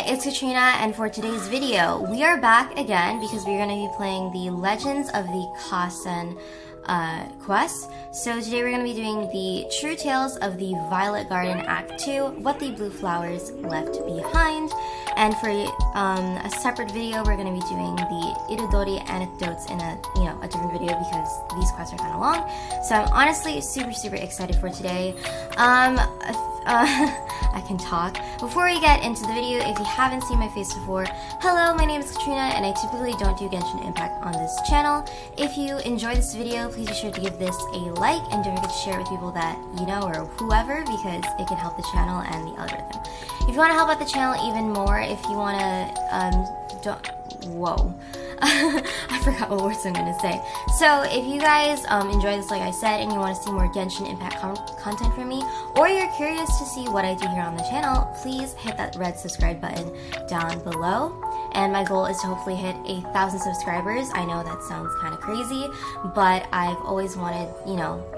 it's Katrina, and for today's video, we are back again because we're going to be playing the Legends of the Kasen quest. So today we're going to be doing the True Tales of the Violet Garden Act 2, What the Blue Flowers Left Behind. And for a separate video, we're going to be doing the Iridori anecdotes in a different video because these quests are kind of long. So I'm honestly super excited for today. I can talk. Before we get into the video, if you haven't seen my face before, hello, my name is Katrina, and I typically don't do Genshin Impact on this channel. If you enjoy this video, please be sure to give this a like, and don't forget to share it with people that you know or whoever, because it can help the channel and the algorithm. If you want to help out the channel even more, if you want to, I forgot what words I'm going to say. So if you guys enjoy this like I said, and you want to see more Genshin Impact content from me, or you're curious to see what I do here on the channel, please hit that red subscribe button down below. And my goal is to hopefully hit 1,000 subscribers. I know that sounds kind of crazy, but I've always wanted,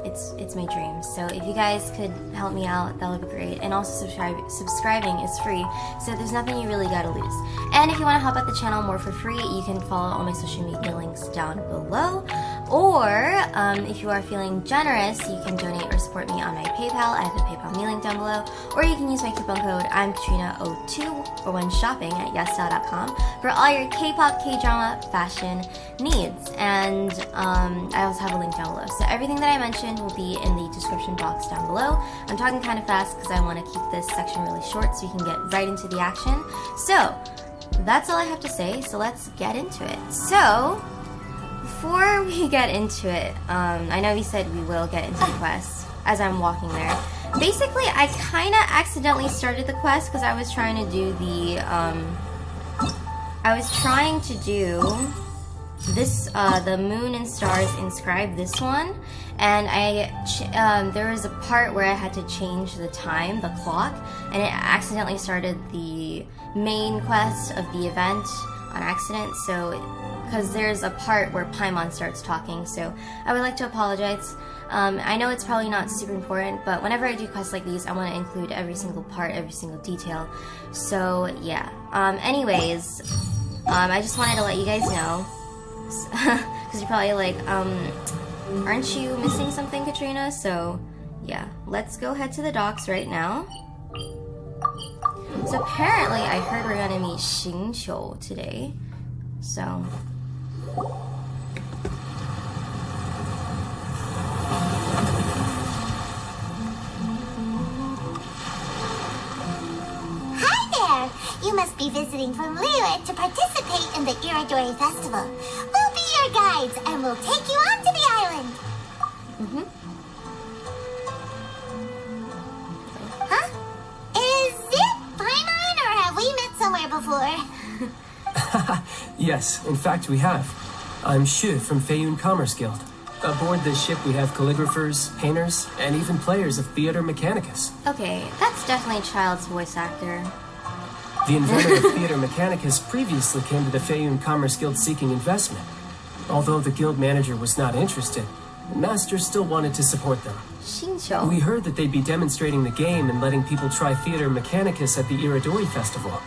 it's my dream. So if you guys could help me out, that would be great. And also subscribing is free, so there's nothing you really gotta lose. And if you want to help out the channel more for free, you can follow all my social media links down below. Or if you are feeling generous, you can donate or support me on my PayPal. I have the PayPal me link down below. Or you can use my coupon code I'mKatrina02 or when shopping at yesstyle.com for all your K-pop, K-drama, fashion needs. And I also have a link down below. So everything that I mentioned will be in the description box down below. I'm talking kind of fast because I want to keep this section really short so we can get right into the action. So that's all I have to say. So let's get into it. So before we get into it, I know we said we will get into the quest as I'm walking there. Basically, I kind of accidentally started the quest because I was trying to do the, the Moon and Stars Inscribe, this one, and there was a part where I had to change the time, the clock, and it accidentally started the main quest of the event on accident, so because there's a part where Paimon starts talking, so I would like to apologize. I know it's probably not super important, but whenever I do quests like these, I want to include every single part, every single detail. So yeah. Anyways, I just wanted to let you guys know, because you're probably like, aren't you missing something, Katrina? So yeah, let's go head to the docks right now. So apparently, I heard we're gonna meet xingqiu today. So you must be visiting from Liyue to participate in the Iridori Festival. We'll be your guides, and we'll take you onto the island. Huh? Is it Paimon, or have we met somewhere before? Yes, in fact we have. I'm Hues from Feiyun Commerce Guild. Aboard this ship we have calligraphers, painters, and even players of Theater Mechanicus. Okay, that's definitely a child's voice actor. The inventor of Theater Mechanicus previously came to the Feiyun Commerce Guild seeking investment. Although the guild manager was not interested, the master still wanted to support them. xingqiu. We heard that they'd be demonstrating the game and letting people try Theater Mechanicus at the Iridori Festival.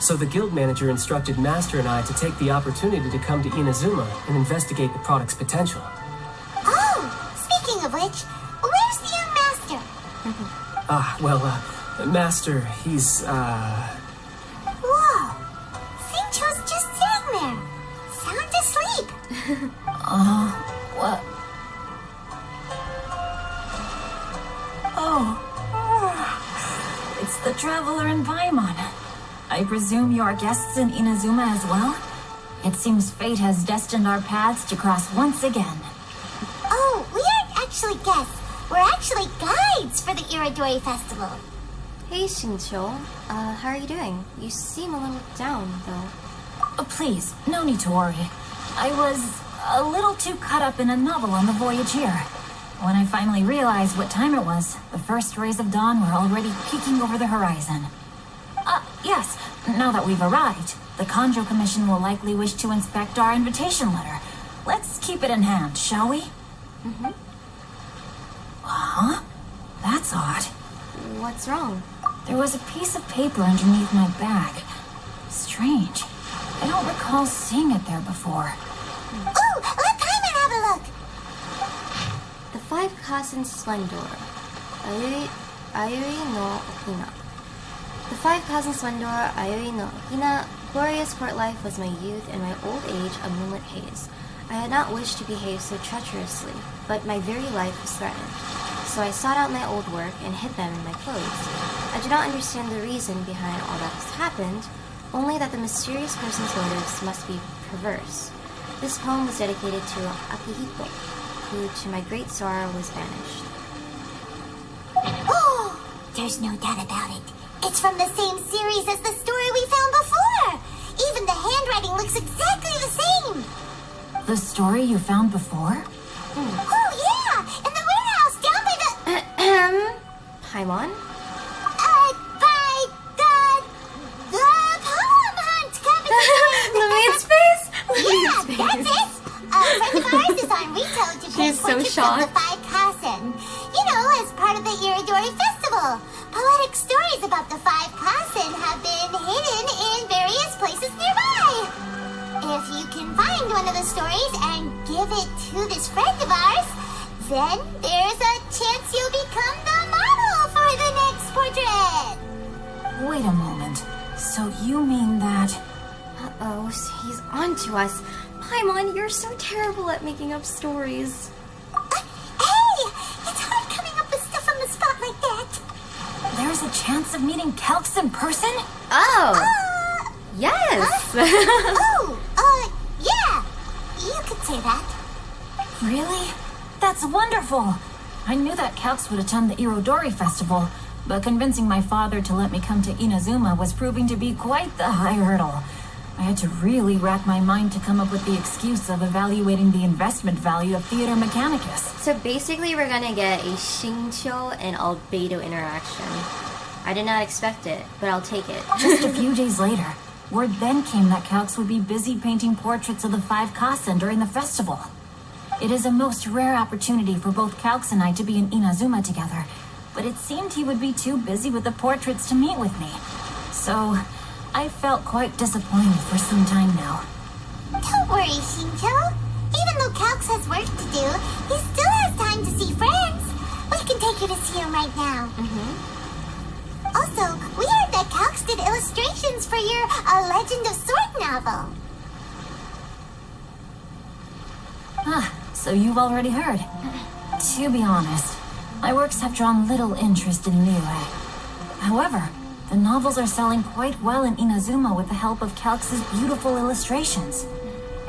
So the guild manager instructed Master and I to take the opportunity to come to Inazuma and investigate the product's potential. Oh, speaking of which, where's the young master? Master, he's, Whoa! xingqiu's just sitting there, sound asleep. What? Oh, it's the traveler in Paimon. I presume you are guests in Inazuma as well? It seems fate has destined our paths to cross once again. Oh, we aren't actually guests. We're actually guides for the Iridori Festival. Hey xingqiu, how are you doing? You seem a little down, though. Please, no need to worry. I was a little too caught up in a novel on the voyage here. When I finally realized what time it was, the first rays of dawn were already peeking over the horizon. Yes, now that we've arrived, the Conjo Commission will likely wish to inspect our invitation letter. Let's keep it in hand, shall we? Huh? That's odd. What's wrong? There was a piece of paper underneath my bag. Strange. I don't recall seeing it there before. Ooh, let Paimon have a look. The Five Cousin Splendor. Ayuri no Okina. The Five Cousin Splendor, Ayuri no Okina. Glorious court life was my youth and my old age a moonlit haze. I had not wished to behave so treacherously, but my very life was threatened. So I sought out my old work and hid them in my clothes. I do not understand the reason behind all that has happened, only that the mysterious person's motives must be perverse. This poem was dedicated to Akihito, who, to my great sorrow, was banished. Oh, there's no doubt about it. It's from the same series as the story we found before. Even the handwriting looks exactly the same. The story you found before? Oh, yeah! In the warehouse down by the... Paimon? By the poem hunt competition. Lumine's face? Yeah, that's it. A friend of ours is on retail to paint She's so portraits of the shocked. Five Cousin. You know, as part of the Iridori Festival. Poetic stories about the Five Cousin have been hidden in various places nearby. If you can find one of the stories and give it to this friend of ours, then there's a chance you'll become the model for the next portrait. Wait a moment. So you mean that... Uh-oh, he's on to us. Paimon, you're so terrible at making up stories. Hey, it's hard coming up with stuff on the spot like that. There's a chance of meeting Calx in person? Oh! Yes! Yeah. You could say that. Really? That's wonderful! I knew that Calx would attend the Irodori Festival, but convincing my father to let me come to Inazuma was proving to be quite the high hurdle. I had to really rack my mind to come up with the excuse of evaluating the investment value of Theater Mechanicus. So basically we're gonna get a xingqiu and albedo interaction. I did not expect it, but I'll take it. Just a few days later, word then came that Calx would be busy painting portraits of the Five Kasen during the festival. It is a most rare opportunity for both Calx and I to be in Inazuma together, but it seemed he would be too busy with the portraits to meet with me. So, I felt quite disappointed for some time now. Don't worry, Xingqiu. Even though Calx has work to do, he still has time to see friends. We can take you to see him right now. Also, we heard that Calx did illustrations for your A Legend of Sword novel. So you've already heard. To be honest, my works have drawn little interest in Liyue. However, the novels are selling quite well in Inazuma with the help of Calx's beautiful illustrations.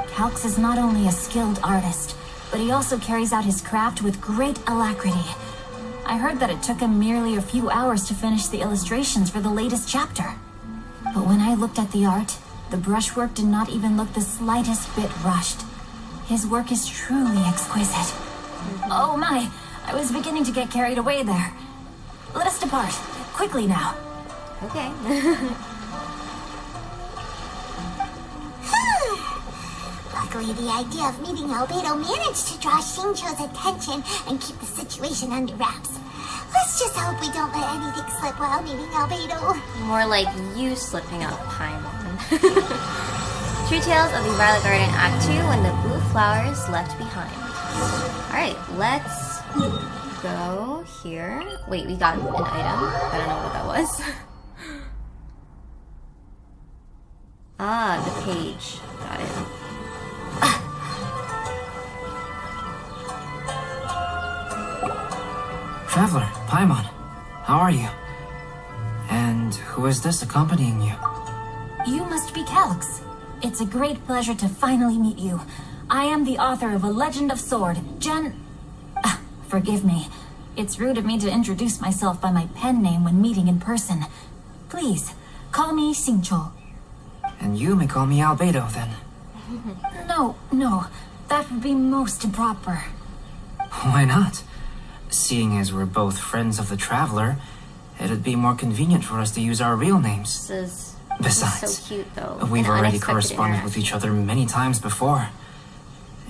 Calx is not only a skilled artist, but he also carries out his craft with great alacrity. I heard that it took him merely a few hours to finish the illustrations for the latest chapter. But when I looked at the art, the brushwork did not even look the slightest bit rushed. His work is truly exquisite. Oh my, I was beginning to get carried away there. Let us depart, quickly now. Okay. Luckily, the idea of meeting Albedo managed to draw Xingqiu's attention and keep the situation under wraps. Let's just hope we don't let anything slip while meeting Albedo. More like you slipping up, Paimon. True Tales of the Violet Garden Act 2 when the blue flowers left behind. Alright, let's go here. Wait, we got an item. I don't know what that was. Ah, the page. Got it. Traveler, Paimon, how are you? And who is this accompanying you? You must be Calx. It's a great pleasure to finally meet you. I am the author of A Legend of Sword, forgive me. It's rude of me to introduce myself by my pen name when meeting in person. Please, call me Xingqiu. And you may call me Albedo, then. No, that would be most improper. Why not? Seeing as we're both friends of the Traveler, it'd be more convenient for us to use our real names. This is Besides, so cute, though. we've An already unexpected corresponded with each other many times before.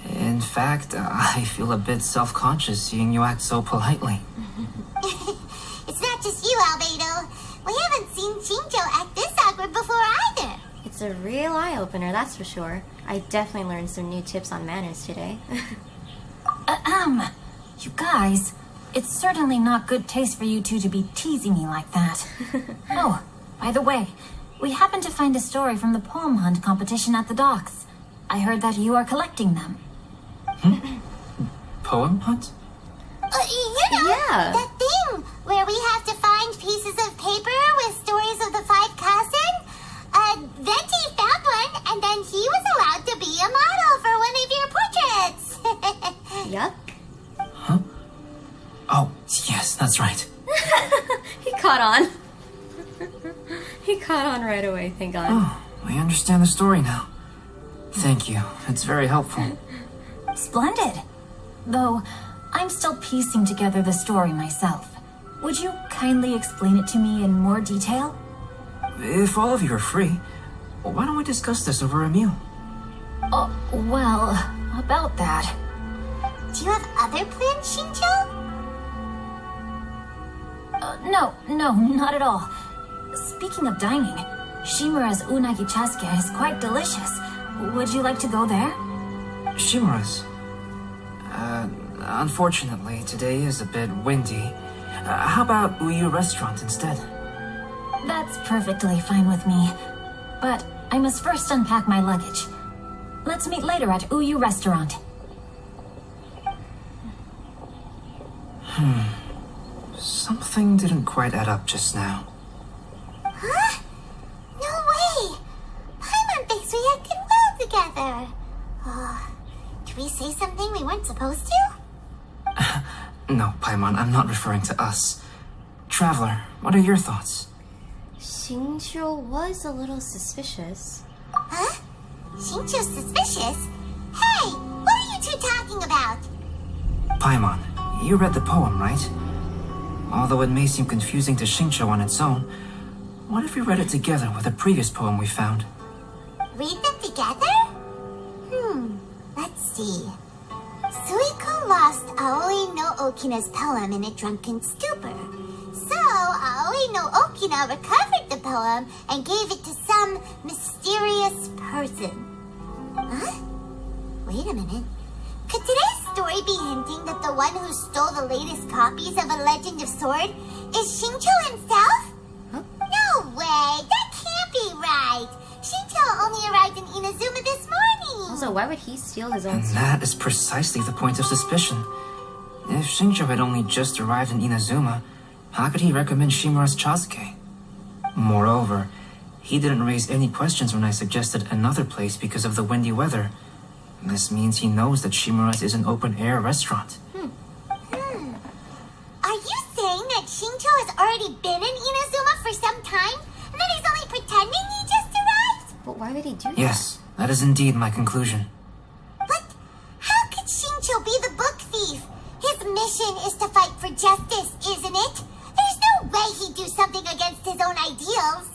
In fact, I feel a bit self-conscious seeing you act so politely. It's not just you, Albedo. We haven't seen Xingqiu act this awkward before either. a real eye-opener, that's for sure. I definitely learned some new tips on manners today. You guys, it's certainly not good taste for you two to be teasing me like that. Oh, by the way, we happened to find a story from the poem hunt competition at the docks. I heard that you are collecting them. Poem hunt? Yeah. That thing where we have to find pieces of paper with stories of the five cousin. Venti found one, and then he was allowed to be a model for one of your portraits. Yup. Huh? Oh, yes, that's right. He caught on. He caught on right away, thank God. Oh, I understand the story now. Thank you. It's very helpful. Splendid. Though, I'm still piecing together the story myself. Would you kindly explain it to me in more detail? If all of you are free, why don't we discuss this over a meal? Oh, well, about that. Do you have other plans, xingqiu? No, not at all. Speaking of dining, Shimura's unagi chasuke is quite delicious. Would you like to go there? Shimura's. Unfortunately, today is a bit windy. How about Uyu Restaurant instead? That's perfectly fine with me. But I must first unpack my luggage. Let's meet later at Uyu Restaurant. Something didn't quite add up just now. Huh? No way! Paimon thinks we acted well together. Did we say something we weren't supposed to? No, Paimon, I'm not referring to us. Traveler, what are your thoughts? Xingqiu was a little suspicious. Huh? Xingqiu's suspicious? Hey, what are you two talking about? Paimon, you read the poem, right? Although it may seem confusing to Xingqiu on its own, what if we read it together with a previous poem we found? Read them together? Let's see. Suiko lost Aoi no Okina's poem in a drunken stupor. So, Aoi no Okina recovered the poem and gave it to some mysterious person. Huh? Wait a minute. Could today's story be hinting that the one who stole the latest copies of A Legend of Sword is Xingqiu himself? Huh? No way! That can't be right! Xingqiu only arrived in Inazuma this morning! Also, why would he steal his own And sword? that is precisely the point of suspicion. If Xingqiu had only just arrived in Inazuma, how could he recommend Shimura's chasuke? Moreover, he didn't raise any questions when I suggested another place because of the windy weather. This means he knows that Shimura's is an open-air restaurant. Are you saying that Xingqiu has already been in Inazuma for some time? And that he's only pretending he just arrived? But why would he do that? Yes, that is indeed my conclusion. But how could Xingqiu be the book thief? His mission is to fight for justice, isn't it? There's no way he'd do something against his own ideals.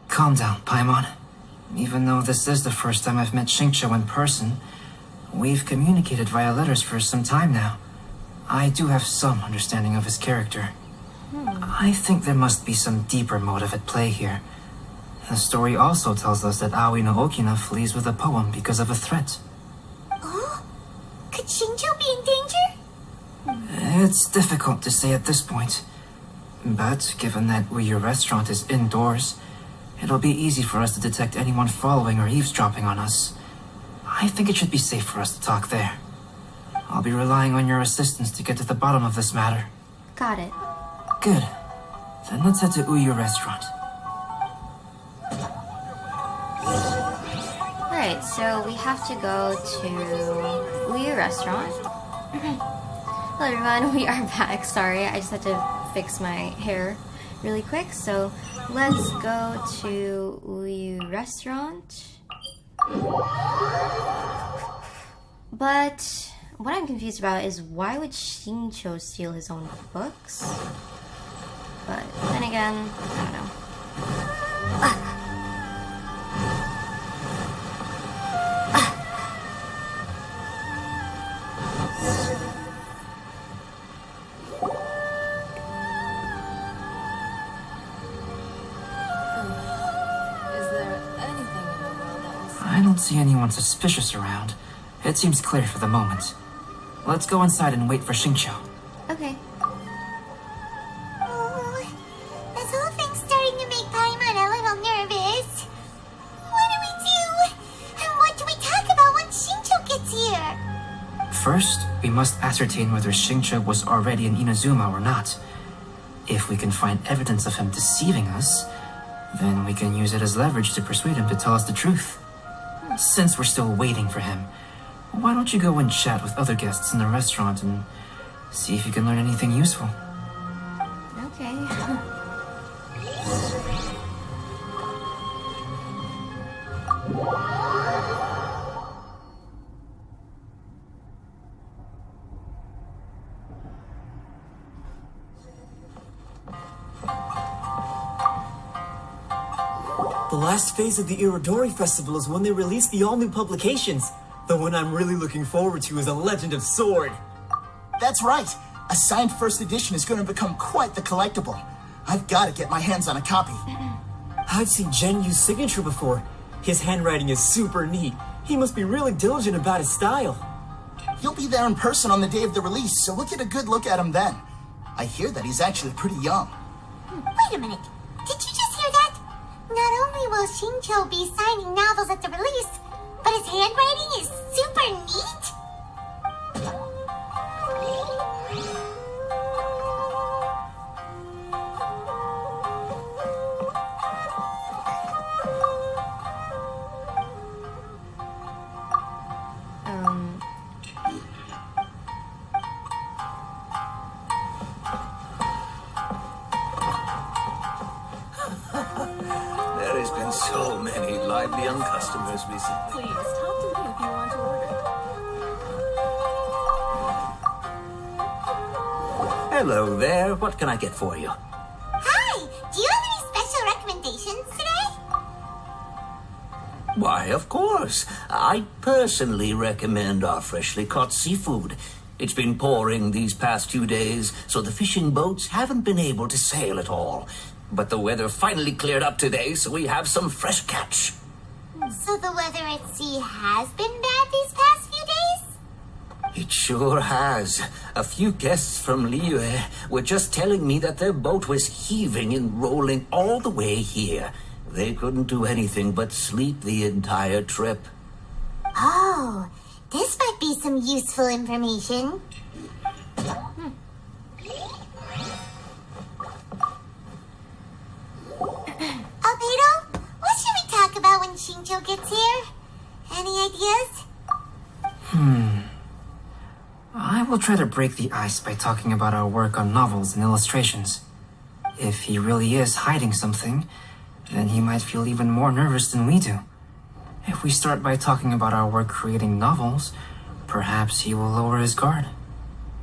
Calm down, Paimon. Even though this is the first time I've met Xingqiu in person, we've communicated via letters for some time now. I do have some understanding of his character. I think there must be some deeper motive at play here. The story also tells us that Aoi no Okina flees with a poem because of a threat. Oh? Could Xingqiu be in danger? It's difficult to say at this point. But given that your restaurant is indoors, it'll be easy for us to detect anyone following or eavesdropping on us. I think it should be safe for us to talk there. I'll be relying on your assistance to get to the bottom of this matter. Got it. Good. Then let's head to Uyu Restaurant. Alright, so we have to go to Hues restaurant. Hello everyone, we are back. Sorry, I just had to fix my hair really quick. So let's go to Hues restaurant. But what I'm confused about is why would Xingqiu steal his own books? But then again, I don't know. Is there don't see anyone suspicious around. It seems clear for the moment. Let's go inside and wait for xingqiu. Okay. Oh, this whole thing's starting to make Paimon a little nervous. What do we do? And what do we talk about when xingqiu gets here? First, we must ascertain whether xingqiu was already in Inazuma or not. If we can find evidence of him deceiving us, then we can use it as leverage to persuade him to tell us the truth. Since we're still waiting for him, why don't you go and chat with other guests in the restaurant and see if you can learn anything useful? Okay. The last phase of the Irodori Festival is when they release the all-new publications. The one I'm really looking forward to is A Legend of Sword. That's right. A signed first edition is going to become quite the collectible. I've got to get my hands on a copy. I've seen Genyu's signature before. His handwriting is super neat. He must be really diligent about his style. You'll be there in person on the day of the release, so we'll get a good look at him then. I hear that he's actually pretty young. Wait a minute. Did you just hear that? Not only will xingqiu be signing novels at the release, but his handwriting is super neat? There has been so many lively young customers recently. Please, talk to me if you want to order. Hello there. What can I get for you? Hi! Do you have any special recommendations today? Why, of course. I personally recommend our freshly caught seafood. It's been pouring these past few days, so the fishing boats haven't been able to sail at all. But the weather finally cleared up today, so we have some fresh catch. So the weather at sea has been bad these past few days? It sure has. A few guests from Liyue were just telling me that their boat was heaving and rolling all the way here. They couldn't do anything but sleep the entire trip. Oh, this might be some useful information. Albedo, what should we talk about when xingqiu gets here? Any ideas? I will try to break the ice by talking about our work on novels and illustrations. If he really is hiding something, then he might feel even more nervous than we do. If we start by talking about our work creating novels, perhaps he will lower his guard.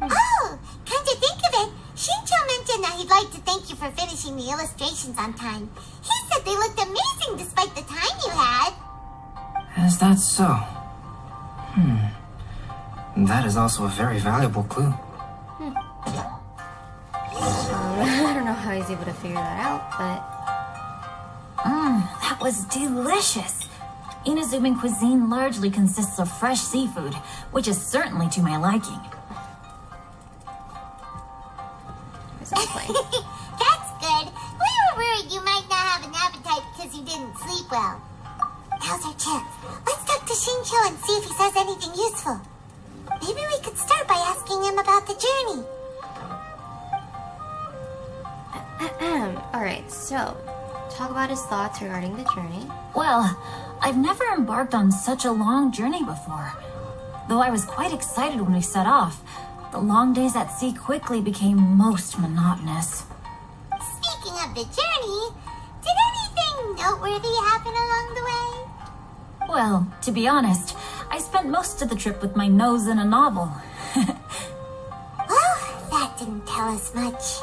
Oh, come to think of it, xingqiu mentioned that he'd like to thank you for finishing the illustrations on time. He said they looked amazing despite the time you had. Is that so? That is also a very valuable clue. I don't know how he's able to figure that out, but... That was delicious. Inazuman cuisine largely consists of fresh seafood, which is certainly to my liking. Where's that plane? That's good. We were worried you might not have an appetite because you didn't sleep well. Now's our chance. Let's talk to xingqiu and see if he says anything useful. Maybe we could start by asking him about the journey. Alright, so... talk about his thoughts regarding the journey. Well, I've never embarked on such a long journey before. Though I was quite excited when we set off, the long days at sea quickly became most monotonous. Speaking of the journey, did anything noteworthy happen along the way? Well, to be honest, I spent most of the trip with my nose in a novel. Well, that didn't tell us much.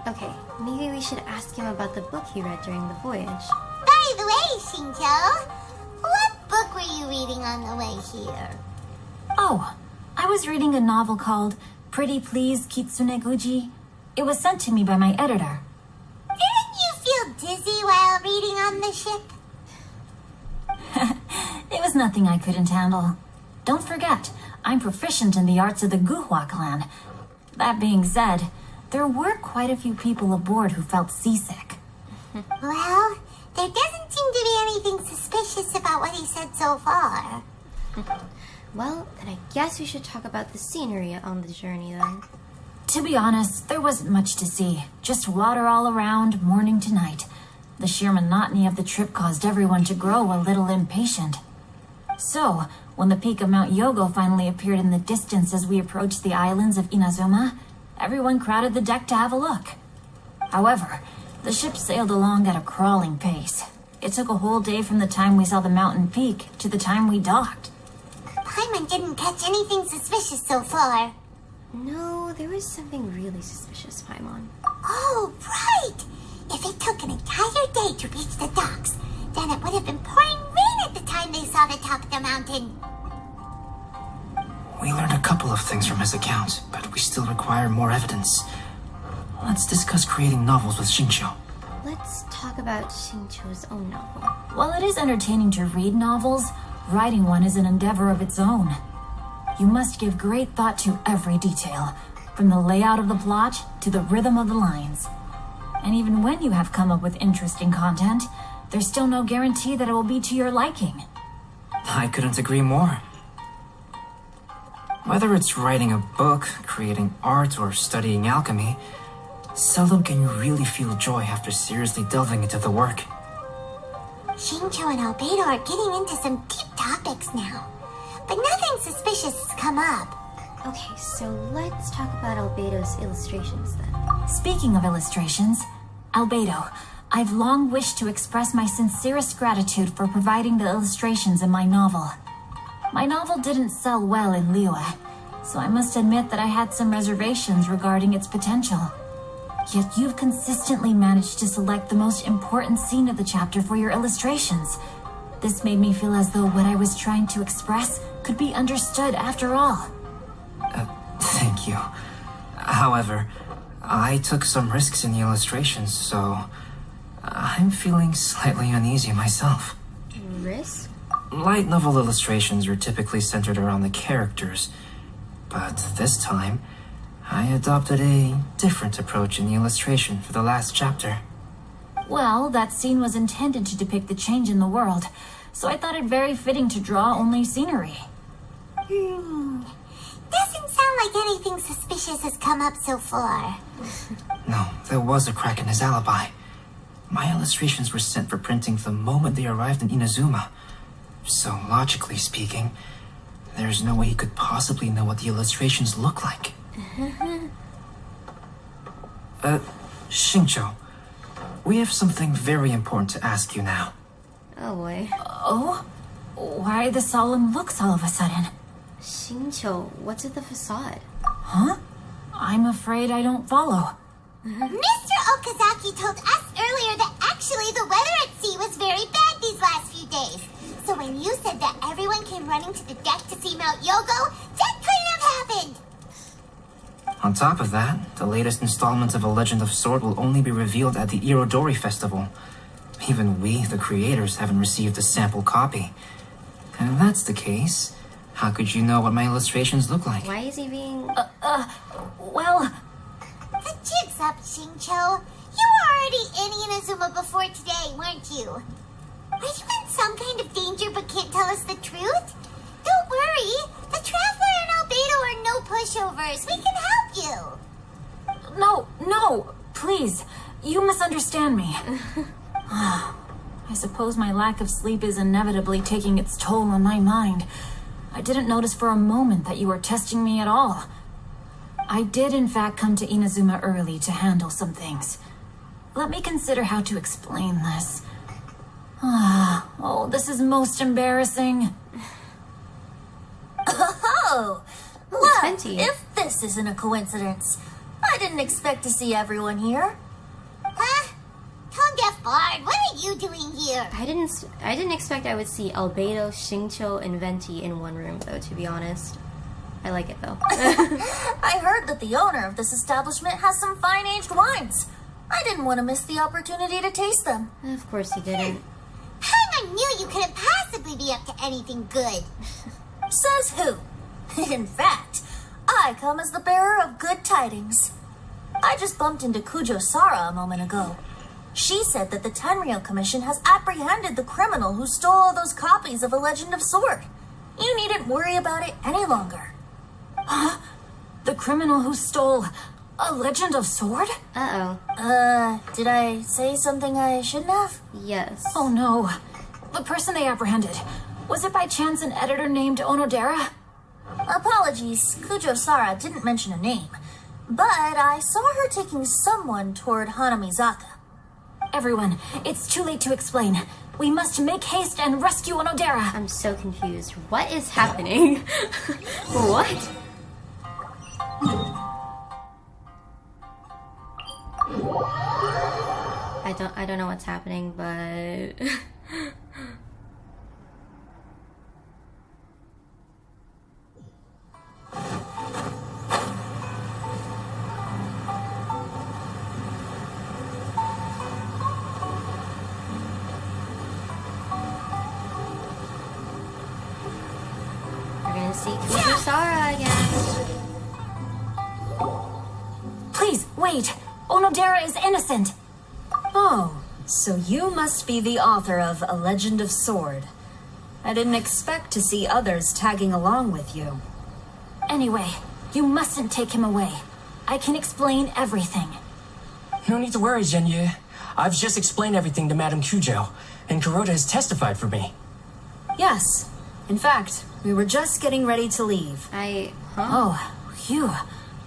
Okay, maybe we should ask him about the book he read during the voyage. By the way, xingqiu, what book were you reading on the way here? Oh, I was reading a novel called Pretty Please Kitsune Guji. It was sent to me by my editor. Didn't you feel dizzy while reading on the ship? was nothing I couldn't handle. Don't forget, I'm proficient in the arts of the Guhua clan. That being said, there were quite a few people aboard who felt seasick. Well, there doesn't seem to be anything suspicious about what he said so far. Well, then I guess we should talk about the scenery on the journey then. To be honest, there wasn't much to see. Just water all around, morning to night. The sheer monotony of the trip caused everyone to grow a little impatient. So, when the peak of Mount Yogo finally appeared in the distance as we approached the islands of Inazuma, everyone crowded the deck to have a look. However, the ship sailed along at a crawling pace. It took a whole day from the time we saw the mountain peak to the time we docked. Paimon didn't catch anything suspicious so far. No, there was something really suspicious, Paimon. Oh, right! If it took an entire day to reach the docks, then it would have been pouring rain at the time they saw the top of the mountain. We learned a couple of things from his account, but we still require more evidence. Let's discuss creating novels with xingqiu. Let's talk about xingqiu's own novel. While it is entertaining to read novels, writing one is an endeavor of its own. You must give great thought to every detail, from the layout of the plot to the rhythm of the lines. And even when you have come up with interesting content, there's still no guarantee that it will be to your liking. I couldn't agree more. Whether it's writing a book, creating art, or studying alchemy, seldom can you really feel joy after seriously delving into the work. Xingqiu and Albedo are getting into some deep topics now, but nothing suspicious has come up. Okay, so let's talk about Albedo's illustrations then. Speaking of illustrations, Albedo, I've long wished to express my sincerest gratitude for providing the illustrations in my novel. My novel didn't sell well in Liyue, so I must admit that I had some reservations regarding its potential. Yet you've consistently managed to select the most important scene of the chapter for your illustrations. This made me feel as though what I was trying to express could be understood after all. Thank you. However, I took some risks in the illustrations, so I'm feeling slightly uneasy myself. Risk? Light novel illustrations are typically centered around the characters, but this time, I adopted a different approach in the illustration for the last chapter. Well, that scene was intended to depict the change in the world, so I thought it very fitting to draw only scenery. Doesn't sound like anything suspicious has come up so far. No, there was a crack in his alibi. My illustrations were sent for printing the moment they arrived in Inazuma. So, logically speaking, there's no way he could possibly know what the illustrations look like. Xingqiu, we have something very important to ask you now. Oh boy. Oh? Why the solemn looks all of a sudden? Xingqiu, what's with the facade? Huh? I'm afraid I don't follow. Mr. Okazaki told us earlier that actually the weather at sea was very bad these last few days. So when you said that everyone came running to the deck to see Mount Yogo, that couldn't have happened! On top of that, the latest installment of A Legend of Sword will only be revealed at the Irodori Festival. Even we, the creators, haven't received a sample copy. And if that's the case, how could you know what my illustrations look like? Why is he being... Well... The jig's up, Xingqiu. You were already in Inazuma before today, weren't you? Are you in some kind of danger but can't tell us the truth? Don't worry. The Traveler and Albedo are no pushovers. We can help you. No, please. You misunderstand me. I suppose my lack of sleep is inevitably taking its toll on my mind. I didn't notice for a moment that you were testing me at all. I did in fact come to Inazuma early to handle some things. Let me consider how to explain this. Oh, this is most embarrassing. Oh, Ooh, look, Fenty. if this isn't a coincidence. I didn't expect to see everyone here. Huh? Tone Deaf Bard, what are you doing here? I didn't expect I would see Albedo, Xingqiu, and Venti in one room, though, to be honest. I like it, though. I heard that the owner of this establishment has some fine-aged wines. I didn't want to miss the opportunity to taste them. Of course he didn't. Paimon I knew you couldn't possibly be up to anything good. Says who? In fact, I come as the bearer of good tidings. I just bumped into Kujo Sara a moment ago. She said that the Tenryou Commission has apprehended the criminal who stole all those copies of A Legend of Sword. You needn't worry about it any longer. Huh? The criminal who stole A Legend of Sword? Uh-oh. Did I say something I shouldn't have? Yes. Oh no. The person they apprehended. Was it by chance an editor named Onodera? Apologies, Kujo Sara didn't mention a name. But I saw her taking someone toward Hanamizaka. Everyone, it's too late to explain. We must make haste and rescue Onodera. I'm so confused. What is happening? What? I don't know what's happening, but we're gonna see Kujo Sara again. Please, wait. Onodera is innocent. Oh, so you must be the author of A Legend of Sword. I didn't expect to see others tagging along with you. Anyway, you mustn't take him away. I can explain everything. No need to worry, Zhenyu. I've just explained everything to Madame Kujo, and Kuroda has testified for me. Yes. In fact, we were just getting ready to leave. Oh, phew.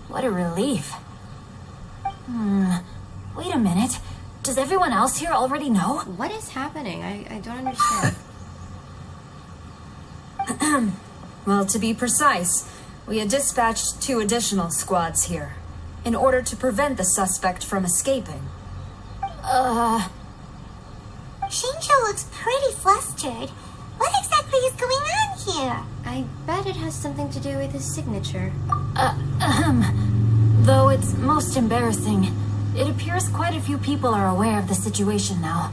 What a relief. Wait a minute. Does everyone else here already know? What is happening? I don't understand. Well, to be precise, we had dispatched 2 additional squads here, in order to prevent the suspect from escaping. Xingqiu looks pretty flustered. What exactly is going on here? I bet it has something to do with his signature. Though it's most embarrassing, it appears quite a few people are aware of the situation now.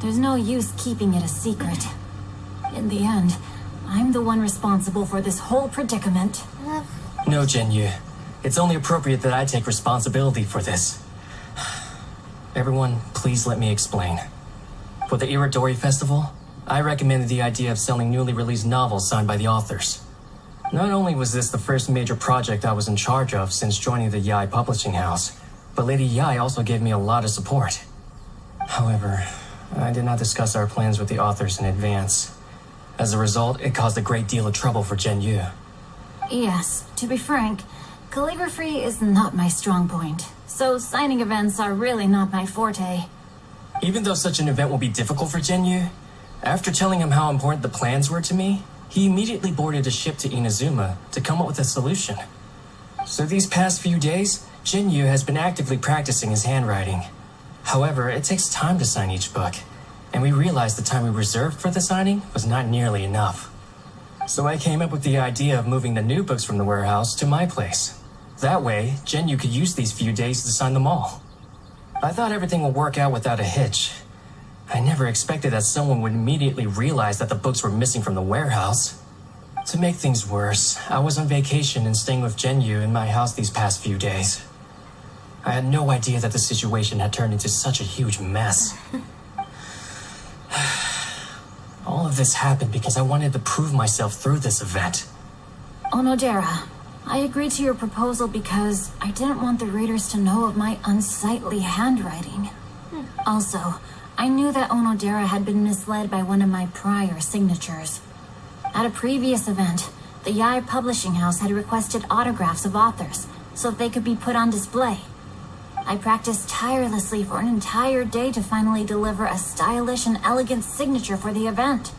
There's no use keeping it a secret. In the end, I'm the one responsible for this whole predicament. No, Zhenyu. It's only appropriate that I take responsibility for this. Everyone, please let me explain. For the Iridori Festival, I recommended the idea of selling newly released novels signed by the authors. Not only was this the first major project I was in charge of since joining the Yai publishing house, but Lady Yai also gave me a lot of support. However, I did not discuss our plans with the authors in advance. As a result, it caused a great deal of trouble for Zhenyu. Yes, to be frank, calligraphy is not my strong point, so signing events are really not my forte. Even though such an event will be difficult for Zhenyu, after telling him how important the plans were to me, he immediately boarded a ship to Inazuma to come up with a solution. So these past few days, Zhenyu has been actively practicing his handwriting. However, it takes time to sign each book, and we realized the time we reserved for the signing was not nearly enough. So I came up with the idea of moving the new books from the warehouse to my place. That way, Zhenyu could use these few days to sign them all. I thought everything would work out without a hitch. I never expected that someone would immediately realize that the books were missing from the warehouse. To make things worse, I was on vacation and staying with Zhenyu in my house these past few days. I had no idea that the situation had turned into such a huge mess. All of this happened because I wanted to prove myself through this event. Onodera, I agreed to your proposal because I didn't want the readers to know of my unsightly handwriting. Also, I knew that Onodera had been misled by one of my prior signatures. At a previous event, the Yai publishing house had requested autographs of authors so they could be put on display. I practiced tirelessly for an entire day to finally deliver a stylish and elegant signature for the event.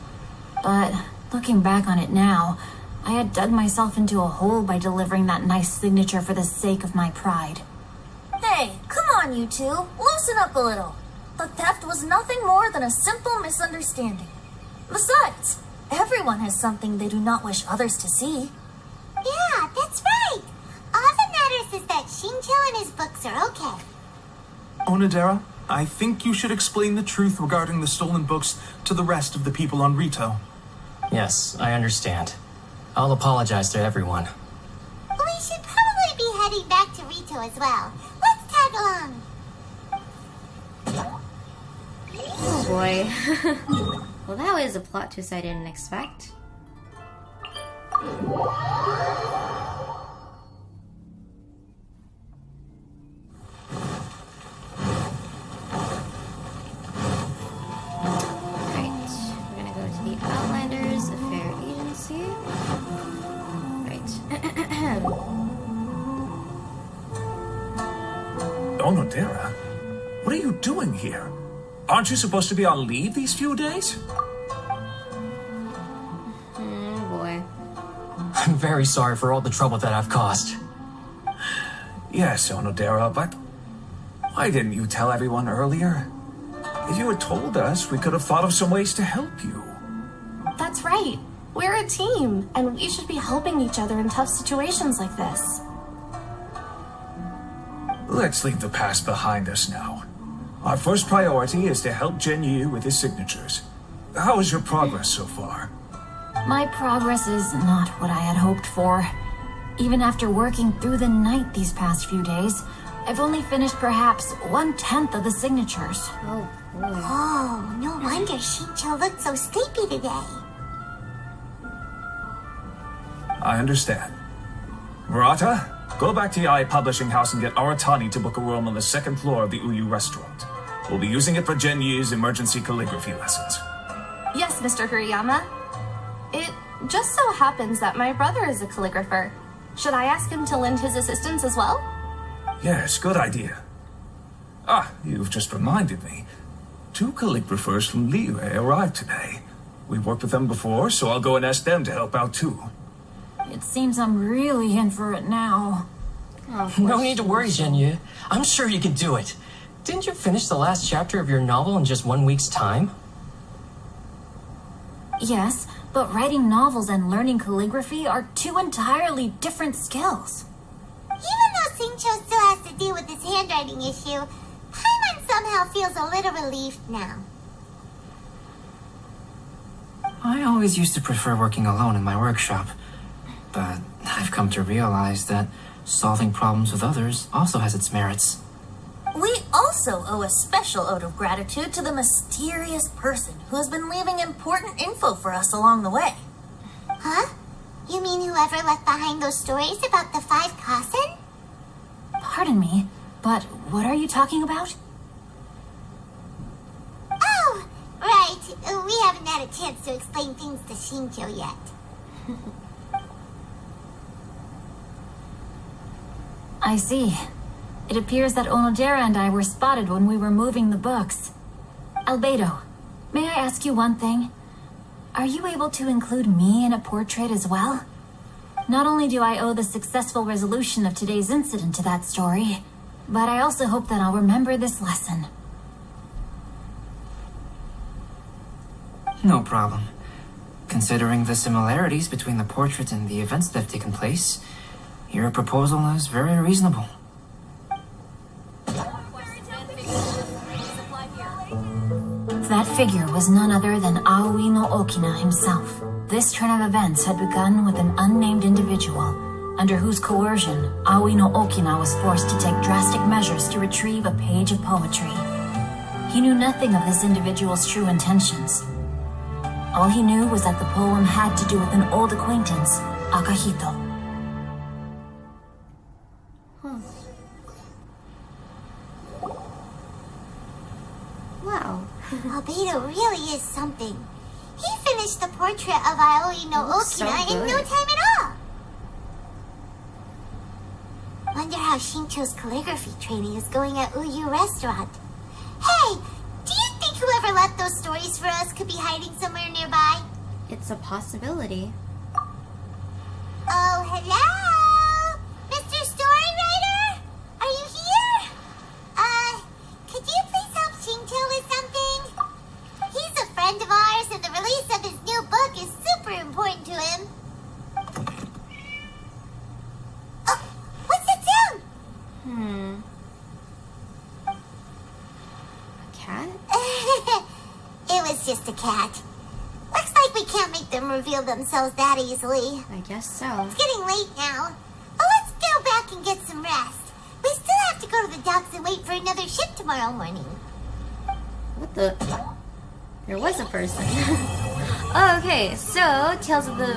But looking back on it now, I had dug myself into a hole by delivering that nice signature for the sake of my pride. Hey, come on, you two. Loosen up a little. The theft was nothing more than a simple misunderstanding. Besides, everyone has something they do not wish others to see. Yeah, that's right. All that matters is that Xingqiu and his books are okay. Onodera, I think you should explain the truth regarding the stolen books to the rest of the people on Rito. Yes, I understand. I'll apologize to everyone. We should probably be heading back to Rito as well. Let's tag along. Oh boy. Well, that was a plot twist I didn't expect. Onodera, what are you doing here? Aren't you supposed to be on leave these few days? Oh boy. I'm very sorry for all the trouble that I've caused. Yes, Onodera, but why didn't you tell everyone earlier? If you had told us, we could have thought of some ways to help you. That's right. We're a team, and we should be helping each other in tough situations like this. Let's leave the past behind us now. Our first priority is to help Genshin with his signatures. How is your progress so far? My progress is not what I had hoped for. Even after working through the night these past few days, I've only finished perhaps 1/10 of the signatures. Oh boy. Oh, no wonder xingqiu looked so sleepy today. I understand. Murata, go back to Yae Publishing House and get Aratani to book a room on the second floor of the Uyu restaurant. We'll be using it for Genyu's emergency calligraphy lessons. Yes, Mr. Kuriyama. It just so happens that my brother is a calligrapher. Should I ask him to lend his assistance as well? Yes, good idea. Ah, you've just reminded me. 2 calligraphers from Liyue arrived today. We've worked with them before, so I'll go and ask them to help out too. It seems I'm really in for it now. Oh, No need to worry, Genshin. I'm sure you can do it. Didn't you finish the last chapter of your novel in just 1 week's time? Yes, but writing novels and learning calligraphy are 2 entirely different skills. Even though xingqiu still has to deal with his handwriting issue, Paimon somehow feels a little relieved now. I always used to prefer working alone in my workshop, but I've come to realize that solving problems with others also has its merits. We also owe a special ode of gratitude to the mysterious person who has been leaving important info for us along the way. Huh? You mean whoever left behind those stories about the 5 Kasen? Pardon me, but what are you talking about? Oh, right. We haven't had a chance to explain things to xingqiu yet. I see. It appears that Onodera and I were spotted when we were moving the books. Albedo, may I ask you one thing? Are you able to include me in a portrait as well? Not only do I owe the successful resolution of today's incident to that story, but I also hope that I'll remember this lesson. No problem. Considering the similarities between the portrait and the events that have taken place, your proposal is very reasonable. That figure was none other than Aoi no Okina himself. This turn of events had begun with an unnamed individual, under whose coercion Aoi no Okina was forced to take drastic measures to retrieve a page of poetry. He knew nothing of this individual's true intentions. All he knew was that the poem had to do with an old acquaintance, Akahito. Wow. Albedo really is something. He finished the portrait of Aoi no Okina in no time at all. Wonder how xingqiu's calligraphy training is going at Uyu restaurant. Hey, do you think whoever left those stories for us could be hiding somewhere nearby? It's a possibility. Oh, hello? Mr. Storywriter? Are you here? Could you please help xingqiu with something? He's a friend of ours and the release of his new book is super important to him. Oh, what's that sound? just a cat. Looks like we can't make them reveal themselves that easily. I guess so. It's getting late now. But let's go back and get some rest. We still have to go to the docks and wait for another ship tomorrow morning. What the? There was a person. Oh, okay, so Tales of the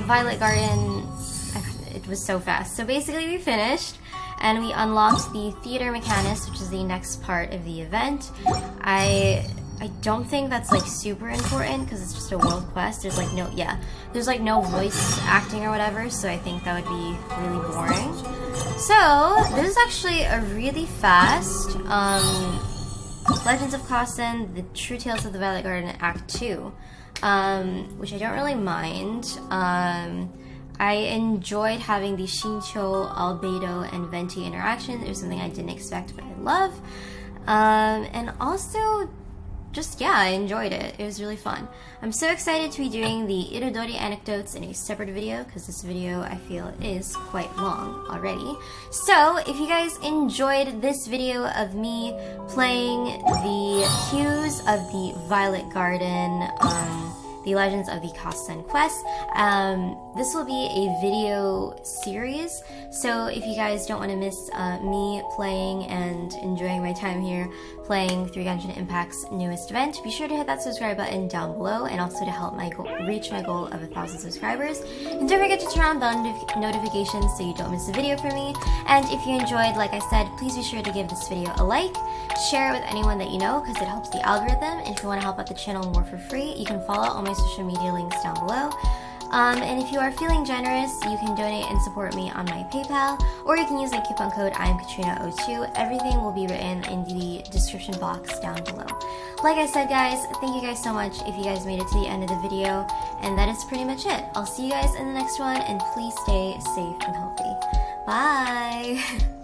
Violet Garden. It was so fast. So basically we finished and we unlocked the Theater Mechanist, which is the next part of the event. I don't think that's like super important because it's just a world quest. There's like no voice acting or whatever, so I think that would be really boring. So this is actually a really fast Legends of Kosen, The True Tales of the Violet Garden Act 2, which I don't really mind. I enjoyed having the xingqiu, albedo, and venti interaction. It was something I didn't expect, but I love. And also, just, yeah, I enjoyed it. It was really fun. I'm so excited to be doing the Irodori anecdotes in a separate video, because this video, I feel, is quite long already. So, if you guys enjoyed this video of me playing the Hues of the Violet Garden, the Legends of the Kosen quest, this will be a video series, so if you guys don't want to miss me playing and enjoying my time here playing through Genshin Impact's newest event, be sure to hit that subscribe button down below, and also to help reach my goal of 1,000 subscribers. And don't forget to turn on bell notifications so you don't miss a video from me. And if you enjoyed, like I said, please be sure to give this video a like, share it with anyone that you know because it helps the algorithm, and if you want to help out the channel more for free, you can follow all my social media links down below. And if you are feeling generous, you can donate and support me on my PayPal, or you can use my coupon code IamKatrina02. Everything will be written in the description box down below. Like I said, guys, thank you guys so much if you guys made it to the end of the video, and that is pretty much it. I'll see you guys in the next one, and please stay safe and healthy. Bye!